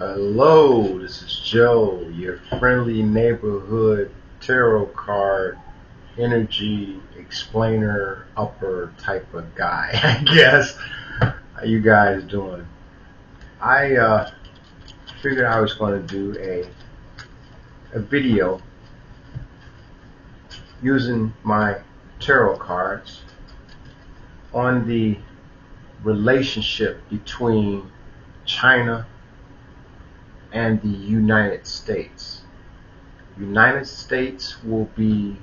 Hello, this is Joe, your friendly neighborhood tarot card energy explainer upper type of guy, I guess. How you guys doing? I figured I was going to do a video using my tarot cards on the relationship between China and the United States. United States will be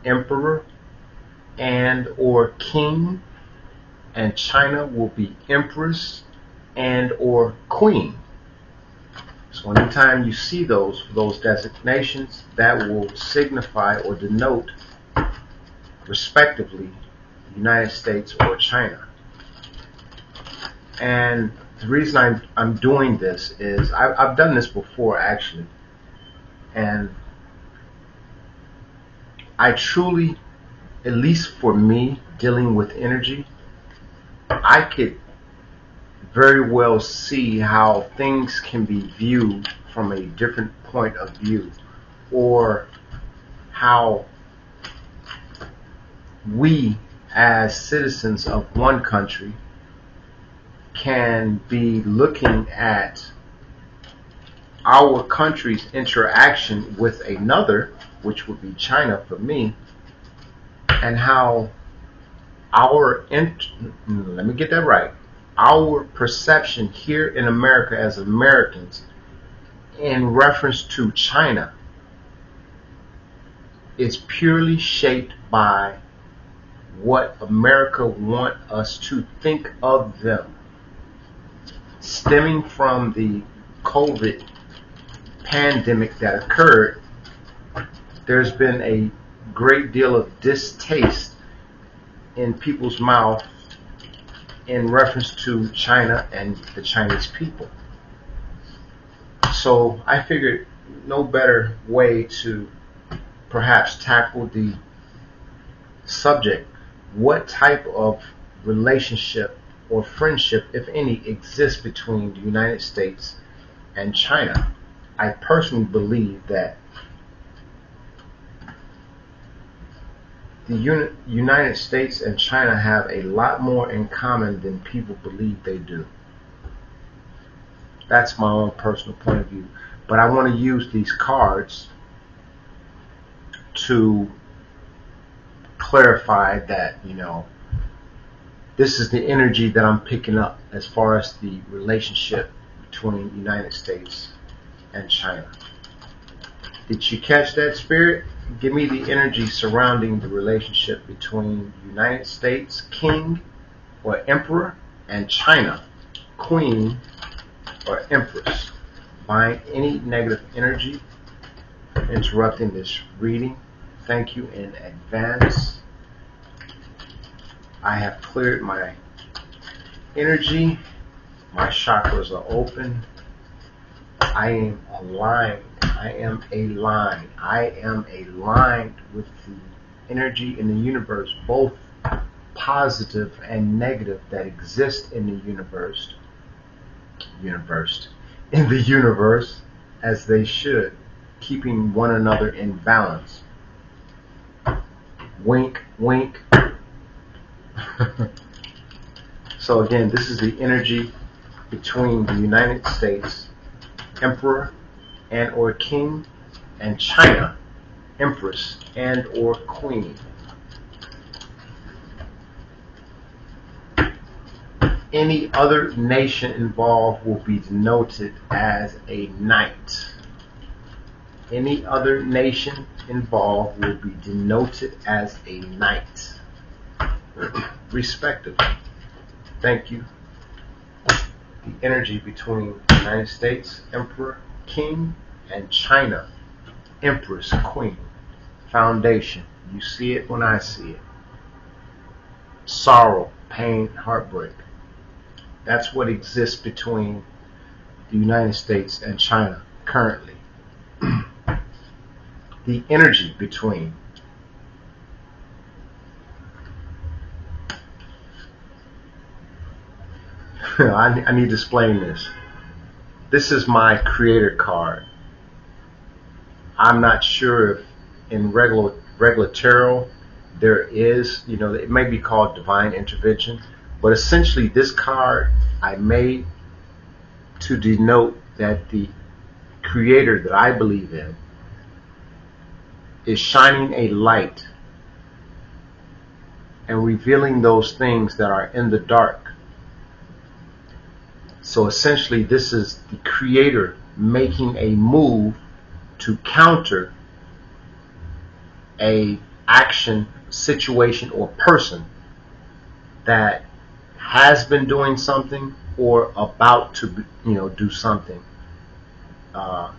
emperor and or king, and China will be empress and or queen. So anytime you see those designations, that will signify or denote respectively the United States or China. And the reason I'm doing this is I've done this before actually, and I truly, at least for me, dealing with energy, I could very well see how things can be viewed from a different point of view, or how we as citizens of one country can be looking at our country's interaction with another, which would be China for me, and how let me get that right, our perception here in America as Americans in reference to China is purely shaped by what America want us to think of them. Stemming from the COVID pandemic that occurred, there's been a great deal of distaste in people's mouth in reference to China and the Chinese people. So I figured no better way to perhaps tackle the subject. What type of relationship or friendship, if any, exists between the United States and China? I personally believe that the United States and China have a lot more in common than people believe they do. That's my own personal point of view. But I want to use these cards to clarify that, this is the energy that I'm picking up as far as the relationship between the United States and China. Did you catch that, Spirit? Give me the energy surrounding the relationship between United States King or Emperor and China Queen or Empress. Find any negative energy for interrupting this reading. Thank you in advance. I have cleared my energy. My chakras are open. I am aligned. I am aligned. I am aligned with the energy in the universe, both positive and negative that exist in the universe, as they should, keeping one another in balance. Wink, wink. So again, this is the energy between the United States Emperor and or King and China Empress and or Queen. Any other nation involved will be denoted as a knight. Any other nation involved will be denoted as a knight, respectively. Thank you. The energy between the United States Emperor King and China Empress Queen. Foundation. You see it when I see it. Sorrow, pain, heartbreak. That's what exists between the United States and China currently. The energy between I need to explain this. This is my creator card. I'm not sure if in regular tarot there is, it may be called divine intervention, but essentially this card I made to denote that the creator that I believe in is shining a light and revealing those things that are in the dark. So essentially this is the creator making a move to counter a action, situation, or person that has been doing something or about to do something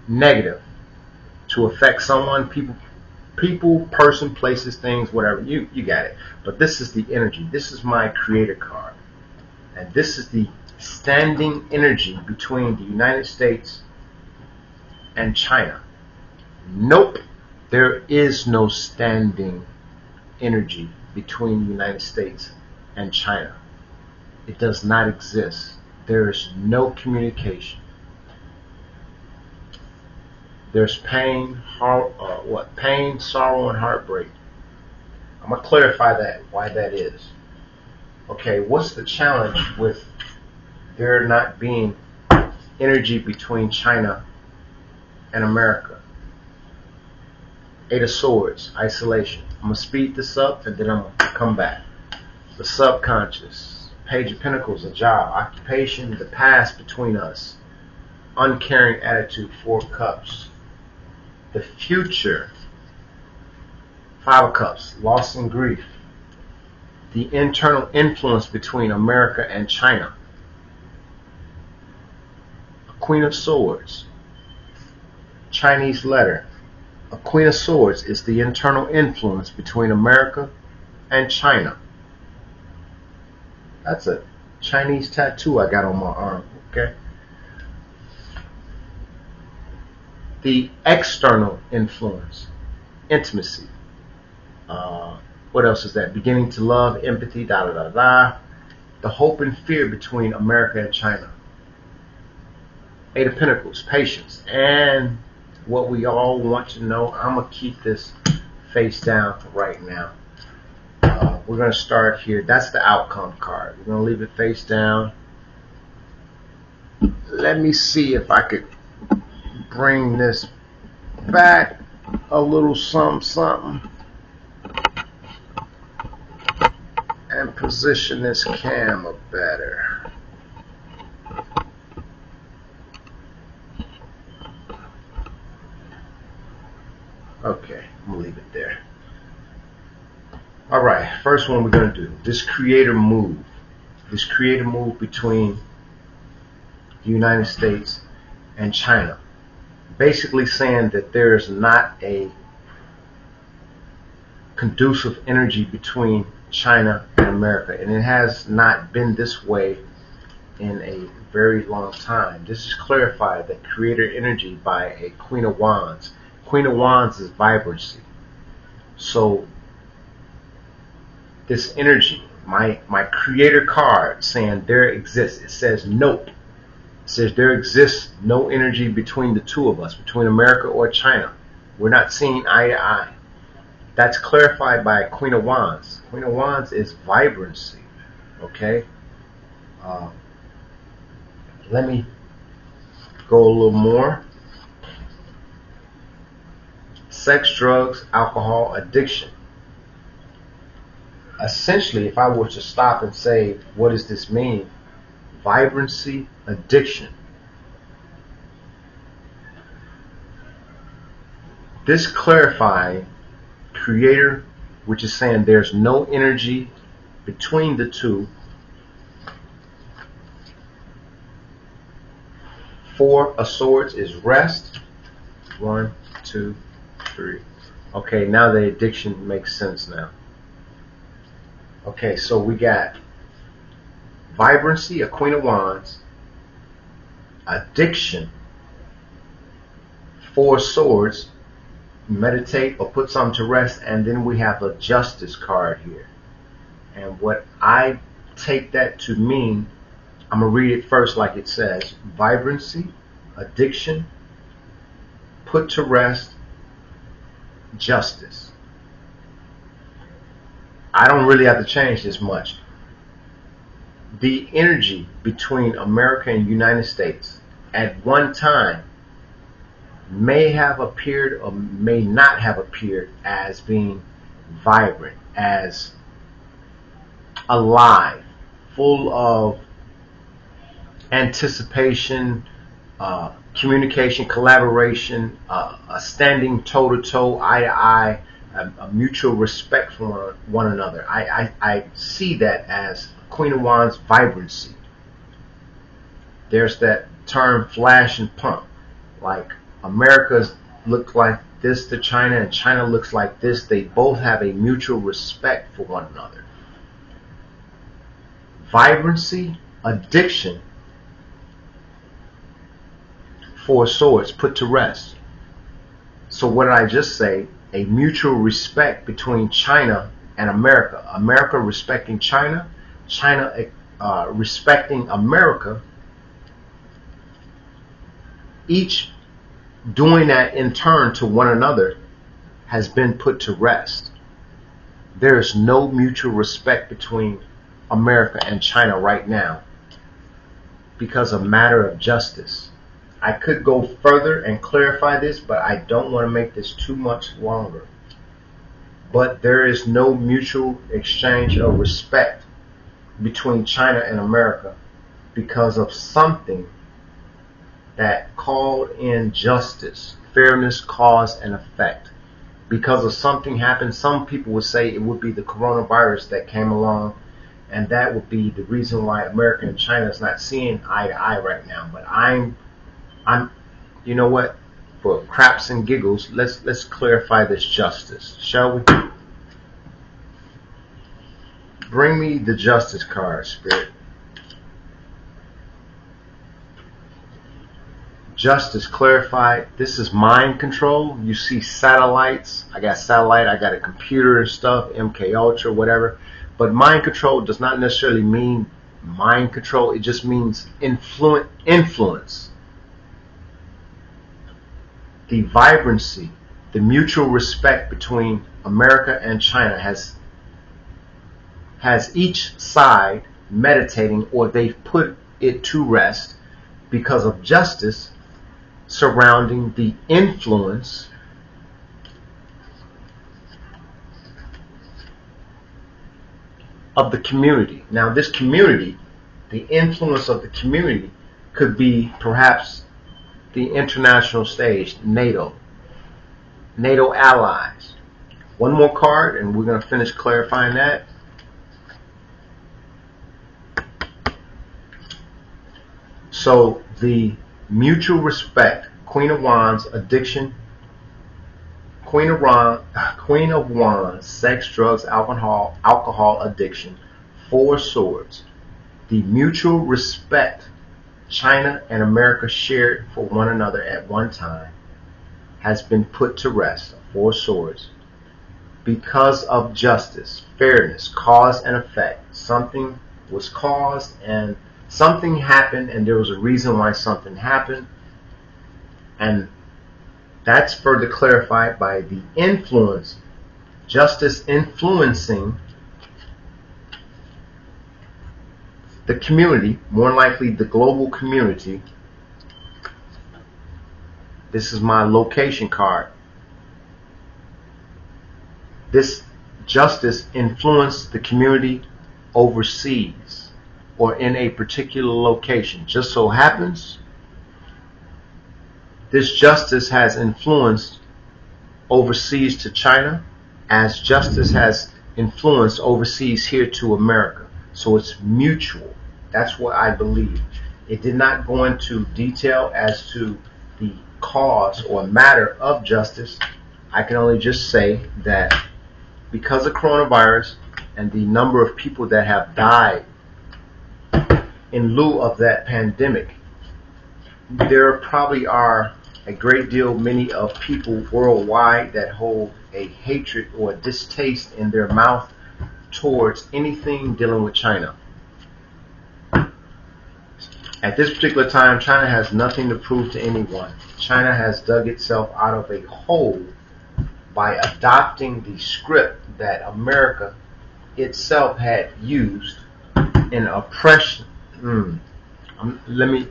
negative to affect someone, people, person, places, things, whatever. You got it. But this is the energy. This is my creator card. And this is the standing energy between the United States and China. Nope. There is no standing energy between the United States and China. It does not exist. There is no communication. There's pain, pain, sorrow, and heartbreak. I'm gonna clarify that, why that is. Okay, what's the challenge with there not being energy between China and America? Eight of Swords, isolation. I'm gonna speed this up and then I'm gonna come back. The subconscious, Page of Pentacles, a job, occupation, the past between us, uncaring attitude, Four of Cups. The future, Five of Cups, loss and grief. The internal influence between America and China. A Queen of Swords, Chinese letter. A Queen of Swords is the internal influence between America and China. That's a Chinese tattoo I got on my arm, okay? The external influence, intimacy. What else is that? Beginning to love, empathy, The hope and fear between America and China. Eight of Pentacles, patience. And what we all want to know, I'm going to keep this face down right now. We're going to start here. That's the outcome card. We're going to leave it face down. Let me see if I could bring this back a little something and position this camera better. Okay, I'm gonna leave it there. All right, first one we're gonna do this creator move. This creator move between the United States and China. Basically saying that there is not a conducive energy between China and America, and it has not been this way in a very long time. This is clarified that creator energy by a Queen of Wands. Queen of Wands is vibrancy. So this energy, my creator card saying there exists, it says nope. It says there exists no energy between the two of us, between America or China. We're not seeing eye to eye. That's clarified by Queen of Wands. Queen of Wands is vibrancy. Okay? Let me go a little more. Sex, drugs, alcohol, addiction. Essentially, if I were to stop and say, what does this mean? Vibrancy, addiction. This clarifying creator, which is saying there's no energy between the two. Four of Swords is rest. 1, 2, 3. Okay, now the addiction makes sense now. Okay, so we got vibrancy, a Queen of Wands, addiction, Four Swords, meditate or put something to rest, and then we have a Justice card here. And what I take that to mean, I'm going to read it first like it says, vibrancy, addiction, put to rest, justice. I don't really have to change this much. The energy between America and the United States at one time may have appeared or may not have appeared as being vibrant, as alive, full of anticipation, communication, collaboration, standing toe-to-toe, eye-to-eye, a mutual respect for one another. I see that as Queen of Wands vibrancy. There's that term flash and pump. Like America looks like this to China and China looks like this. They both have a mutual respect for one another. Vibrancy, addiction, Four of Swords, put to rest. So what did I just say? A mutual respect between China and America. America respecting China, China respecting America. Each doing that in turn to one another has been put to rest. There is no mutual respect between America and China right now because of a matter of justice. I could go further and clarify this, but I don't want to make this too much longer. But there is no mutual exchange of respect between China and America because of something that called in justice, fairness, cause, and effect. Because of something happened, some people would say it would be the coronavirus that came along, and that would be the reason why America and China is not seeing eye to eye right now. But I'm you know what, for craps and giggles, let's clarify this justice, shall we? Bring me the justice card, Spirit. Justice clarified. This is mind control. You see satellites. I got satellite. I got a computer and stuff, MK Ultra, whatever. But mind control does not necessarily mean mind control. It just means influence. The vibrancy, the mutual respect between America and China has each side meditating, or they've put it to rest because of justice surrounding the influence of the community. Now this community, the influence of the community could be perhaps the international stage, NATO allies. One more card and we're going to finish clarifying that. So the mutual respect, Queen of Wands, addiction, Queen of Wands, sex, drugs, alcohol addiction, Four of Swords. The mutual respect China and America shared for one another at one time has been put to rest, Four of Swords, because of justice, fairness, cause and effect. Something was caused and something happened, and there was a reason why something happened, and that's further clarified by the influence, justice influencing the community, more likely the global community. This is my location card. This justice influenced the community overseas or in a particular location. Just so happens this justice has influenced overseas to China, as justice has influenced overseas here to America. So it's mutual. That's what I believe. It did not go into detail as to the cause or matter of justice. I can only just say that because of coronavirus and the number of people that have died in lieu of that pandemic, there probably are a great deal, many of people worldwide that hold a hatred or a distaste in their mouth towards anything dealing with China. At this particular time, China has nothing to prove to anyone. China has dug itself out of a hole by adopting the script that America itself had used in oppression. Let me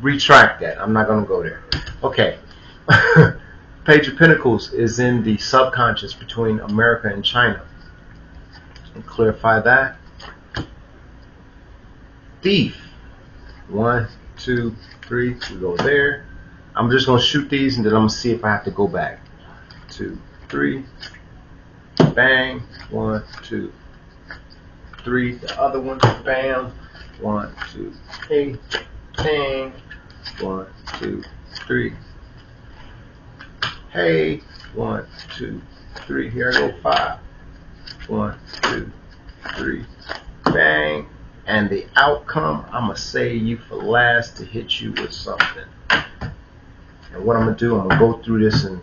retract that. I'm not going to go there. Okay. Page of Pentacles is in the subconscious between America and China. And clarify that. Thief. 1, 2, 3. We go there. I'm just going to shoot these and then I'm going to see if I have to go back. 2, 3. Bang. 1, 2, 3. The other one. Bam. 1, 2, 3. Bang. 1, 2, 3. Hey. 1, 2, 3. Here I go. 5. 1, 2, 3. Bang. And the outcome, I'm going to save you for last to hit you with something. And what I'm going to do, I'm going to go through this and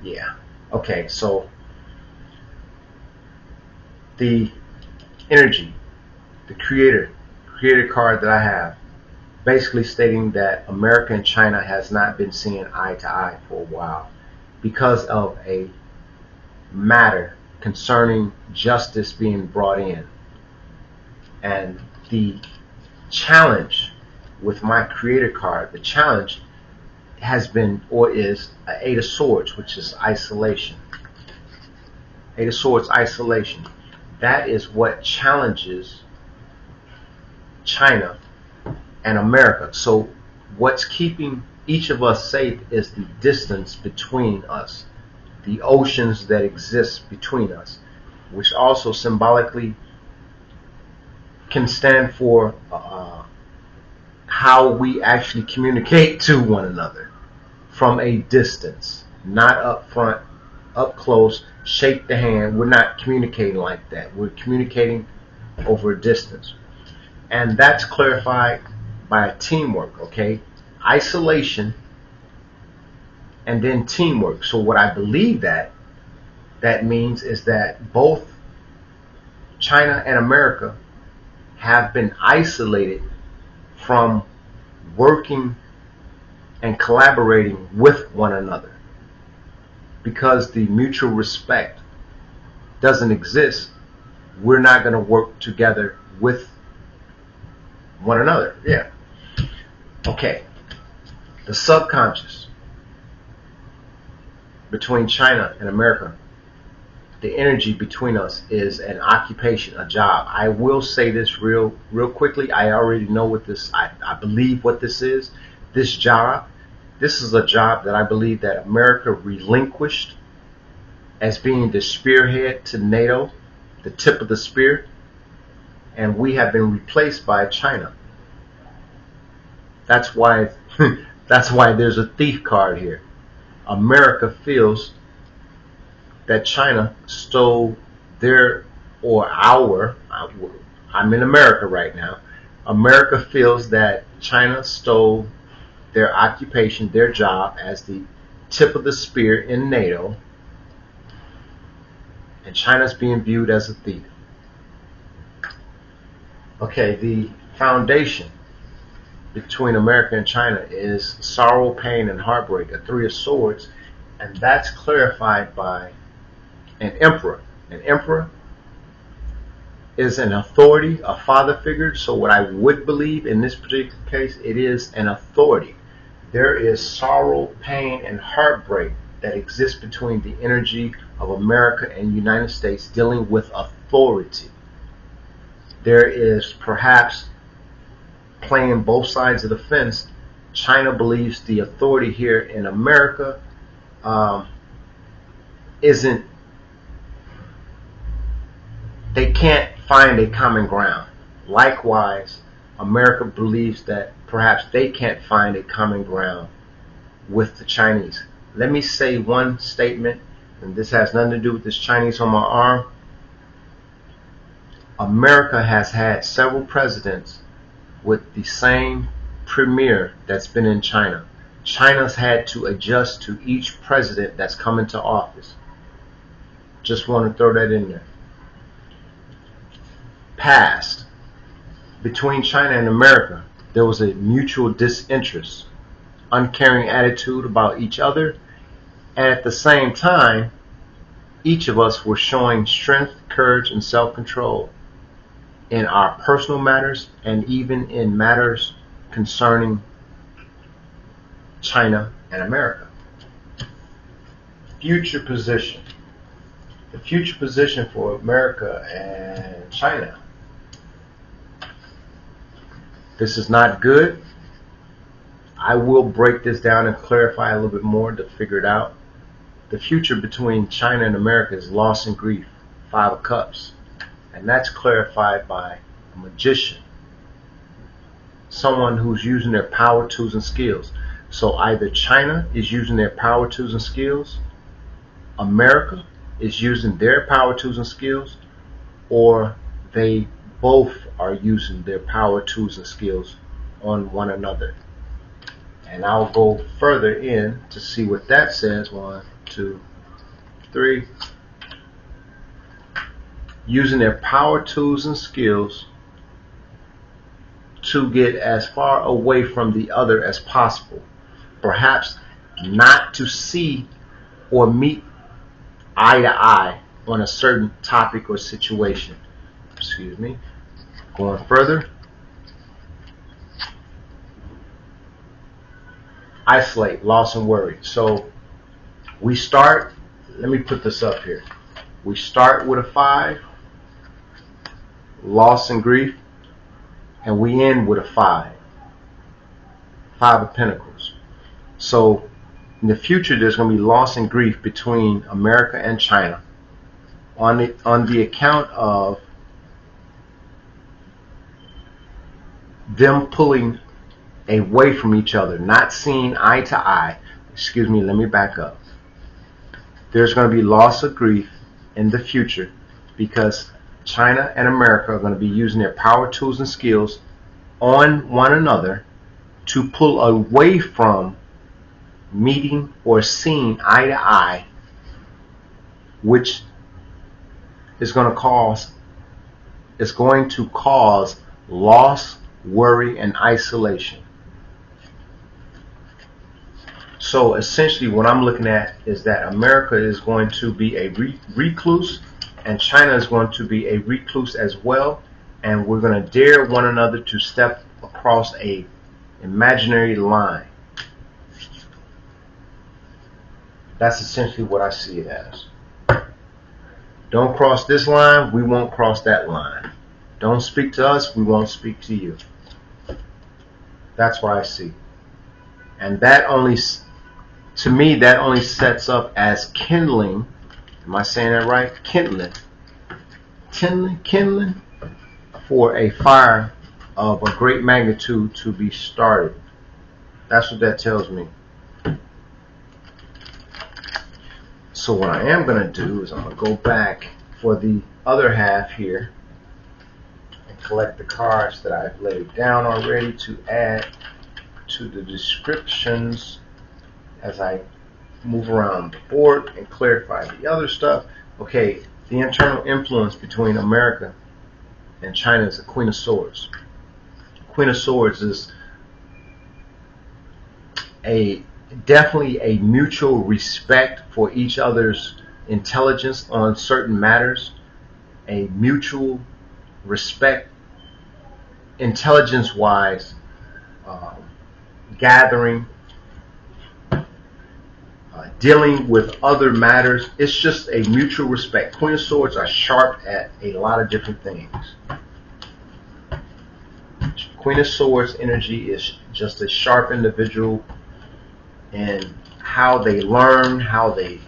yeah. Okay, so the energy, the creator card that I have, basically stating that America and China has not been seeing eye to eye for a while because of a matter concerning justice being brought in. And the challenge with my creator card, the challenge has been or is an 8 of Swords, which is isolation. 8 of Swords, isolation. That is what challenges China and America. So what's keeping each of us safe is the distance between us, the oceans that exist between us, which also symbolically can stand for how we actually communicate to one another from a distance, not up front, up close, shake the hand. We're not communicating like that. We're communicating over a distance. And that's clarified by teamwork, okay? Isolation and then teamwork. So what I believe that means is that both China and America have been isolated from working and collaborating with one another because the mutual respect doesn't exist. We're not going to work together with one another. Yeah. Okay. The subconscious between China and America, the energy between us is an occupation, a job. I will say this real quickly. I already know what this, I believe what this is. This job, this is a job that I believe that America relinquished as being the spearhead to NATO, the tip of the spear, and we have been replaced by China. That's why there's a thief card here. America feels that China stole their or our, I'm in America right now, America feels that China stole their occupation, their job as the tip of the spear in NATO, and China's being viewed as a thief. Okay, the foundation between America and China is sorrow, pain, and heartbreak, a 3 of Swords, and that's clarified by an emperor. An emperor is an authority, a father figure. So what I would believe in this particular case, it is an authority. There is sorrow, pain, and heartbreak that exists between the energy of America and the United States dealing with authority. There is perhaps playing both sides of the fence. China believes the authority here in America isn't, they can't find a common ground. Likewise, America believes that perhaps they can't find a common ground with the Chinese. Let me say one statement, and this has nothing to do with this Chinese on my arm. America has had several presidents with the same premier that's been in China. China's had to adjust to each president that's come into office. Just want to throw that in there. Past. between China and America, there was a mutual disinterest, uncaring attitude about each other, and at the same time, each of us were showing strength, courage, and self-control in our personal matters and even in matters concerning China and America. Future position. The future position for America and China. This is not good. I will break this down and clarify a little bit more to figure it out. The future between China and America is loss and grief, 5 of Cups. And that's clarified by a magician, someone who's using their power, tools, and skills. So either China is using their power, tools, and skills, America is using their power, tools, and skills, or they both are using their power, tools, and skills on one another. And I'll go further in to see what that says. 1, 2, 3. Using their power, tools, and skills to get as far away from the other as possible. Perhaps not to see or meet eye to eye on a certain topic or situation. Excuse me. Going further. Isolate, loss, and worry. So we start, let me put this up here. We start with a 5, loss and grief, and we end with a 5, 5 of Pentacles. So in the future, there's going to be loss and grief between America and China on the account of them pulling away from each other, not seeing eye to eye. Excuse me, let me back up. There's going to be loss of grief in the future because China and America are going to be using their power, tools, and skills on one another to pull away from meeting or seeing eye to eye, which is going to cause loss, worry, and isolation. So essentially what I'm looking at is that America is going to be a recluse and China is going to be a recluse as well, and we're going to dare one another to step across a imaginary line. That's essentially what I see it as. Don't cross this line, we won't cross that line. Don't speak to us, we won't speak to you. That's what I see. And that only, to me, that only sets up as kindling. Am I saying that right? Kindling for a fire of a great magnitude to be started. That's what that tells me. So what I am going to do is I'm going to go back for the other half here and collect the cards that I've laid down already to add to the descriptions as I move around the board and clarify the other stuff. Okay, the internal influence between America and China is the Queen of Swords. Queen of Swords is definitely a mutual respect for each other's intelligence on certain matters, a mutual respect intelligence-wise, gathering, dealing with other matters. It's just a mutual respect. Queen of Swords are sharp at a lot of different things. Queen of Swords energy is just a sharp individual in how they learn, how they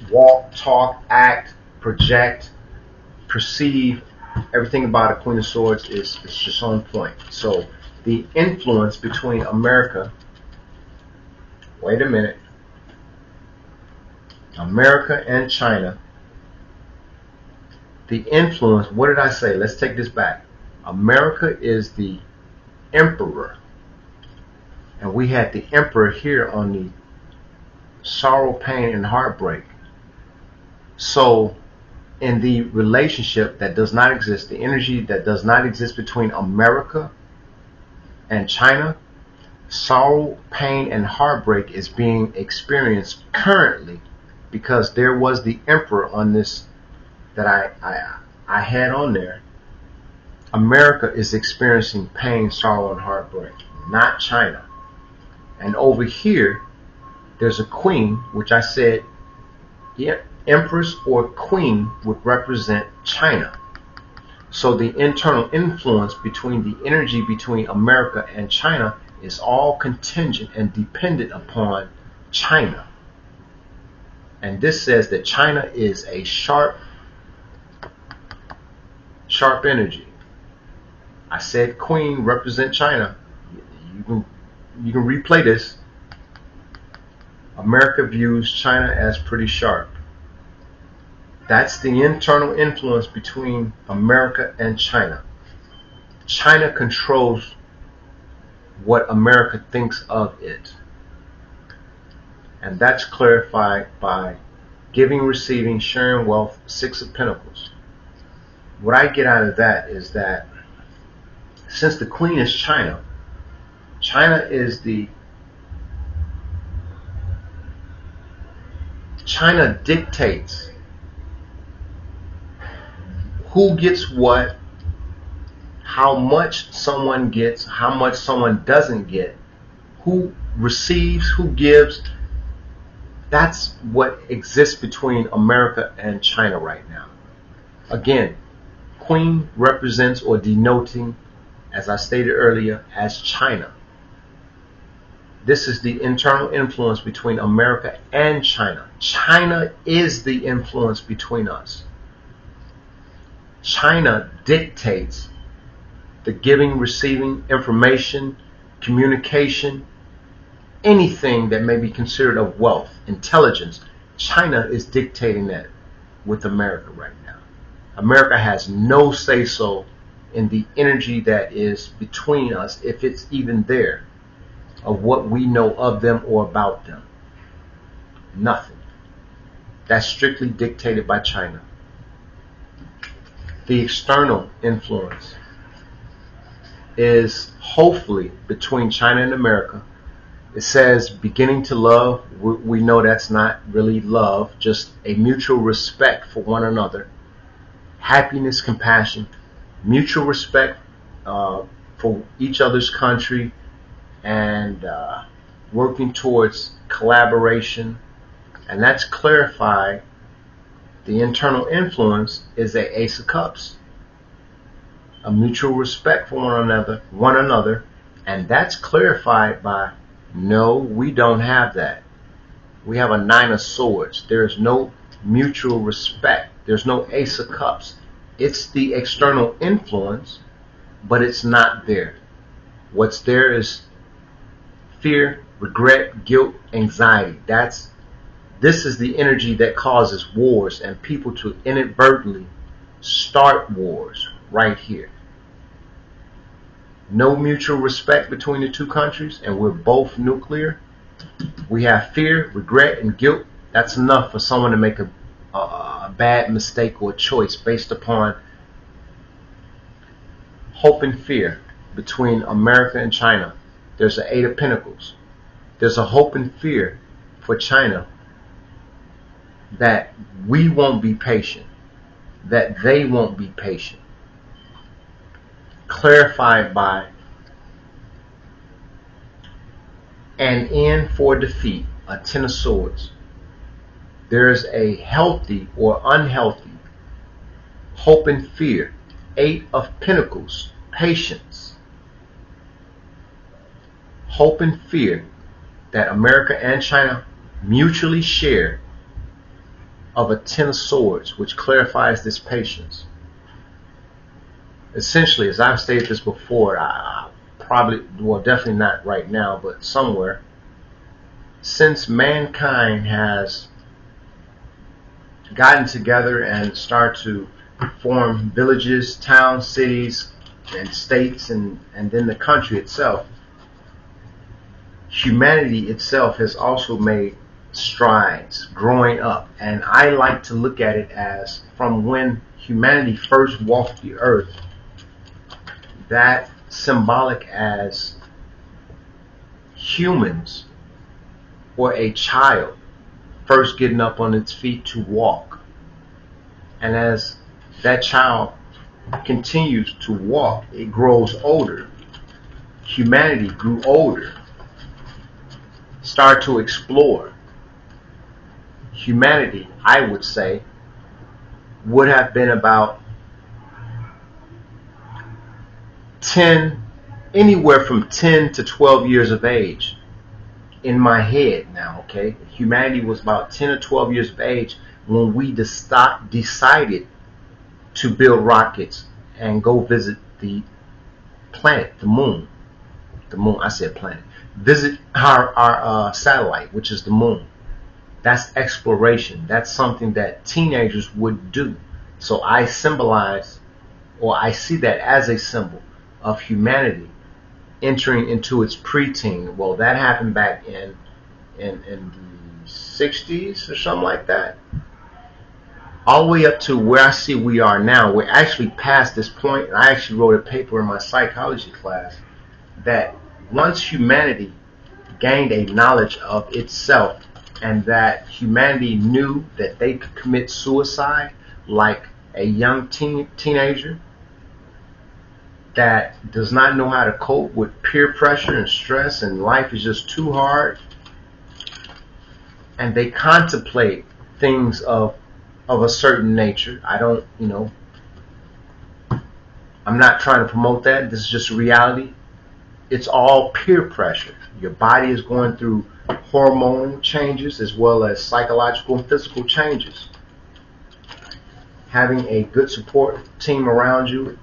walk, talk, act, project, perceive. Everything about a Queen of Swords is just on point. So the influence between America, wait a minute, America and China, the influence, what did I say? Let's take this back. America is the emperor. And we had the emperor here on the sorrow, pain, and heartbreak. So in the relationship that does not exist, the energy that does not exist between America and China, sorrow, pain, and heartbreak is being experienced currently because there was the emperor on this that I had on there. America is experiencing pain, sorrow, and heartbreak, not China. And over here, there's a queen, which I said, yeah, empress or queen would represent China. So the internal influence between the energy between America and China is all contingent and dependent upon China. And this says that China is a sharp energy. I said queen represent China. You can replay this. America views China as pretty sharp. That's the internal influence between America and China. China controls what America thinks of it. And that's clarified by giving, receiving, sharing wealth, Six of Pentacles. What I get out of that is that since the queen is China, China dictates who gets what, how much someone gets, how much someone doesn't get, who receives, who gives. That's what exists between America and China right now. Again, queen represents or denoting, as I stated earlier, as China. This is the internal influence between America and China. China is the influence between us. China dictates the giving, receiving, information, communication, anything that may be considered of wealth, intelligence. China is dictating that with America right now. America has no say-so in the energy that is between us, if it's even there, of what we know of them or about them. Nothing. That's strictly dictated by China. The external influence is hopefully between China and America. It says beginning to love. We know that's not really love, just a mutual respect for one another. Happiness, compassion, mutual respect for each other's country, and working towards collaboration. And that's clarified. The internal influence is a Ace of Cups, a mutual respect for one another, and that's clarified by no, we don't have that. We have a Nine of Swords. There's no mutual respect. There's no Ace of Cups. It's the external influence, but it's not there. What's there is fear, regret, guilt, anxiety. This is the energy that causes wars and people to inadvertently start wars right here. No mutual respect between the two countries, and we're both nuclear. We have fear, regret, and guilt. That's enough for someone to make a bad mistake or a choice based upon hope and fear between America and China. There's an Eight of Pentacles. There's a hope and fear for China that we won't be patient, that they won't be patient. Clarified by an end for defeat, a Ten of Swords. There's a healthy or unhealthy hope and fear, Eight of Pentacles, patience, hope and fear that America and China mutually share, of a Ten of Swords, which clarifies this patience. Essentially, as I've stated this before, definitely not right now, but somewhere, since mankind has gotten together and started to form villages, towns, cities, and states, and then the country itself, humanity itself has also made strides growing up. And I like to look at it as from when humanity first walked the earth, that symbolic as humans or a child first getting up on its feet to walk. And as that child continues to walk, it grows older. Humanity grew older, started to explore. Humanity, I would say, would have been about anywhere from 10 to 12 years of age in my head now, okay? Humanity was about 10 or 12 years of age when we decided to build rockets and go visit the planet, the moon. I said planet. Visit our satellite, which is the moon. That's exploration. That's something that teenagers would do. So I symbolize, or I see that as a symbol of humanity entering into its preteen. Well, that happened back in the 60s or something like that. All the way up to where I see we are now. We're actually past this point. And I actually wrote a paper in my psychology class that once humanity gained a knowledge of itself, and that humanity knew that they could commit suicide like a young teenager that does not know how to cope with peer pressure and stress, and life is just too hard, and they contemplate things of a certain nature. I'm not trying to promote that. This is just reality. It's all peer pressure. Your body is going through hormone changes as well as psychological and physical changes. Having a good support team around you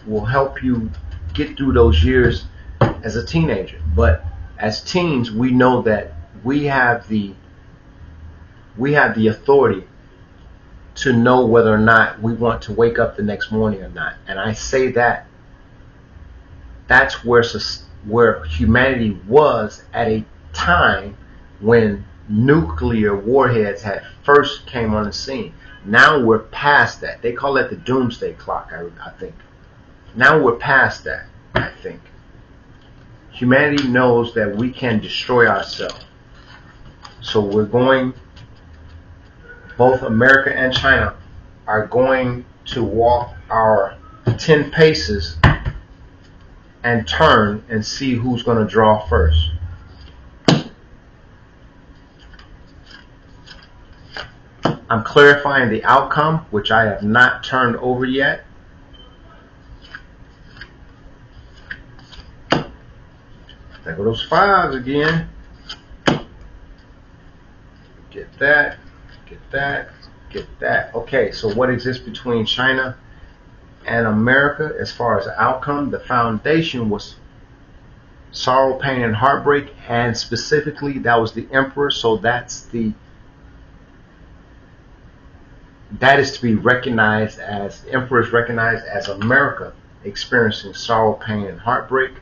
will help you get through those years as a teenager. But as teens, we know that we have the authority to know whether or not we want to wake up the next morning or not. And I say that that's where humanity was at a time when nuclear warheads had first came on the scene. Now we're past that. They call it the doomsday clock, I think. Now we're past that, I think. Humanity knows that we can destroy ourselves. So both America and China are going to walk our 10 paces and turn and see who's going to draw first. I'm clarifying the outcome, which I have not turned over yet. There go those fives again. Get that, get that, get that. Okay, so what exists between China and America as far as the outcome? The foundation was sorrow, pain, and heartbreak, and specifically that was the emperor. So that is to be recognized as, the emperor is recognized as America experiencing sorrow, pain, and heartbreak.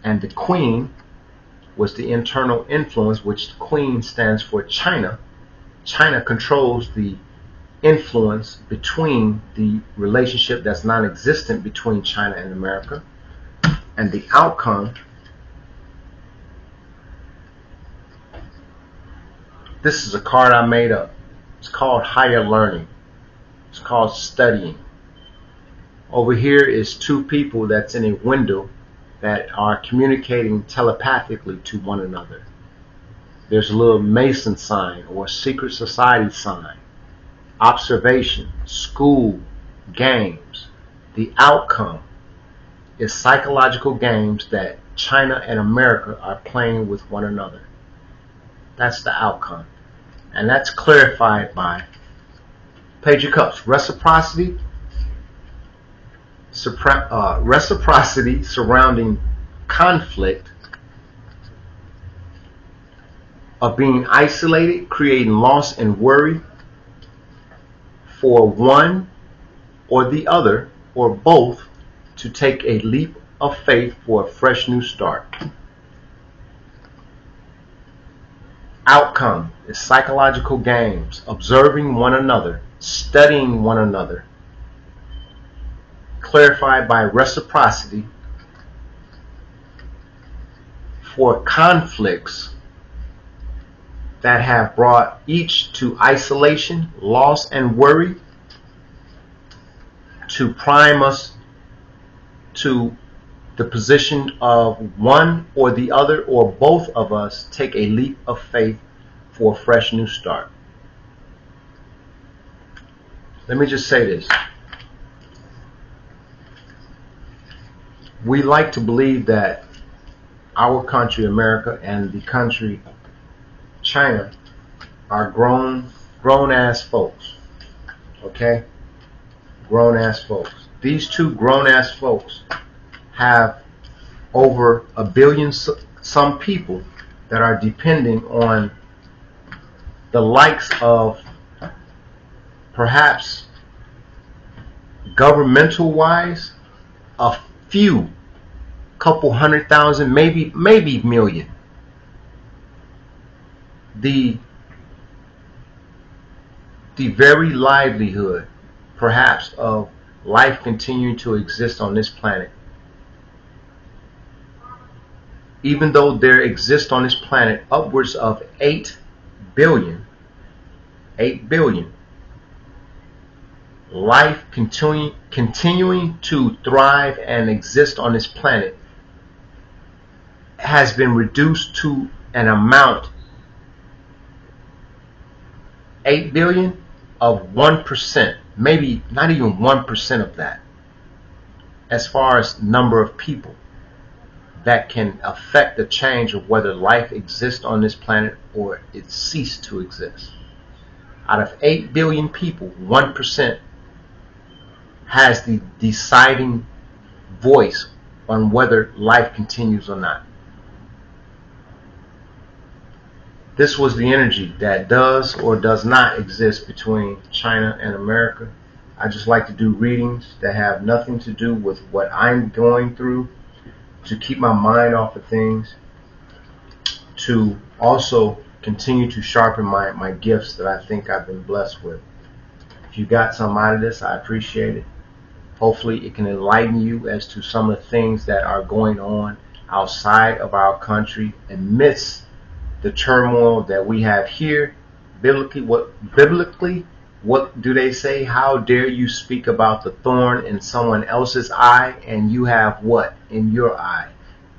And the queen was the internal influence, which the queen stands for China. China controls the influence between the relationship that's non-existent between China and America. And the outcome, this is a card I made up. It's called higher learning. It's called studying. Over here is two people that's in a window that are communicating telepathically to one another. There's a little Mason sign or secret society sign. Observation, school, games. The outcome is psychological games that China and America are playing with one another. That's the outcome. And that's clarified by Page of Cups. Reciprocity. Reciprocity surrounding conflict of being isolated, creating loss and worry for one or the other or both to take a leap of faith for a fresh new start. outcome is psychological games, observing one another, studying one another, clarified by reciprocity for conflicts that have brought each to isolation, loss, and worry, to prime us to the position of one or the other or both of us take a leap of faith for a fresh new start. Let me just say this. We like to believe that our country, America, and the country, China, are grown-ass folks. Okay? Grown-ass folks. These two grown-ass folks have over 1 billion some people that are depending on the likes of perhaps governmental-wise a few, couple 100,000, maybe million. The very livelihood perhaps of life continuing to exist on this planet, even though there exists on this planet upwards of 8 billion, life continuing to thrive and exist on this planet has been reduced to an amount 8 billion of 1%, maybe not even 1% of that, as far as number of people that can affect the change of whether life exists on this planet or it ceased to exist. Out of 8 billion people, 1% has the deciding voice on whether life continues or not. This was the energy that does or does not exist between China and America. I just like to do readings that have nothing to do with what I'm going through, to keep my mind off of things, to also continue to sharpen my gifts that I think I've been blessed with. If you got some out of this, I appreciate it. Hopefully it can enlighten you as to some of the things that are going on outside of our country amidst the turmoil that we have here. Biblically, what do they say? How dare you speak about the thorn in someone else's eye and you have what in your eye?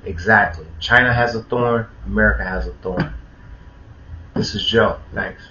Exactly. China has a thorn. America has a thorn. This is Joe. Thanks.